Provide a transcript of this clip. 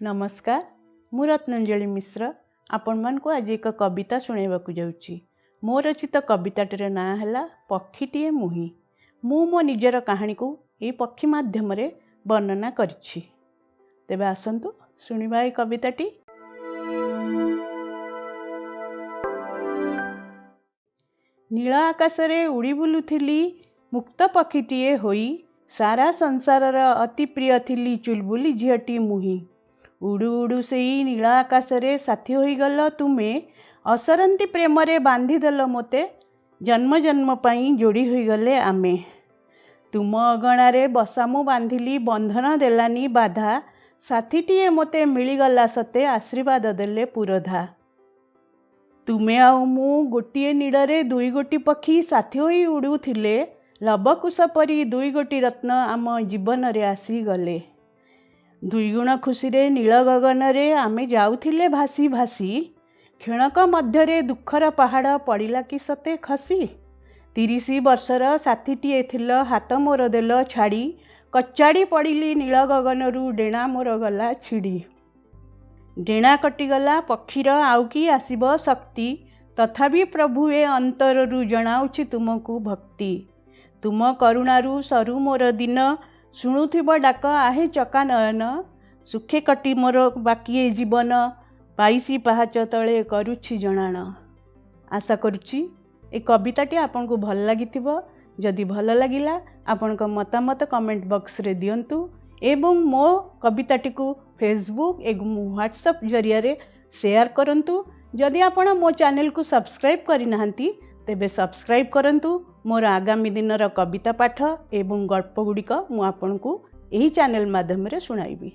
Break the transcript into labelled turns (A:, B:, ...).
A: नमस्कार मु रत्नांजलि मिश्र आपण मान को आज एक कविता सुनाइबाकु जाउची। मो रचित कविताटर ना है पक्षी टीए मुही। मु मो निजर कहानी को ये पक्षी माध्यम रे वर्णना करिछि। तेबे आसंतु सुनिबा ए कविताटी। नील आकाश रे उड़ी बुलुथिली मुक्त पक्षीटीए होई, सारा संसारर अति प्रिय थिली चुलबुली झीटी मुही। उड़ू उड़ू से नील आकाश रे साथी होई गल तुमे, असरंती प्रेम रे बांधिदेल मोते, जन्म जन्म पाई जोड़ी होई गले आमे। तुम अगणारे बसा मु बांधिली बंधन देलानी बाधा, साथीटीए मोते मिलीगला सते आशीर्वाद देले पुरधा। तुमे आउ मु गोटिए नीड़े दुई गोटी पक्षी साथी होई उड़ुथिले, लबकुश परी दुई गोटी रत्न आम जीवन रे आसी गले। दुई गुण खुशी रे नील गगन रे आमे जाउथिले भासी भासी, क्षणक मध्यरे दुखर पहाड़ पड़िला कि सते खसी। 30 वर्षर साथीटीए थिल हाथ मोर देल छाड़ी, कचाड़ी पड़िली नील गगनरू डेणा मोर गला छिड़ी। डेणा कटिगला पक्षीर आउ कि आसीब शक्ति, तथापि प्रभु ए अंतररू जणाउछि तुमको भक्ति। तुम करुणारू सरु मोर दिन, शुणुथिब डाक आहे चका नयन। सुखे कटी मोर बाकी जीवन, पाइसी पाहाच तले करुछि जणाण। आशा करुछि ए कविताटी आपनको भल लागिथिबो। जदि भल लागिला आपनका मतामत कमेंट बॉक्स रे दियंतु एवं मो कविताटी को फेसबुक एवं व्हाट्सएप जरिया रे शेयर करंतु। जदि आपण मो चैनल को सब्सक्राइब करि नाहंती तेबे सब्सक्राइब करंतु। मोर आगामी दिनर कविता पाठ एवं गल्प गुड़िक मु आपनकु एही चैनल माध्यम रे सुनाइबी।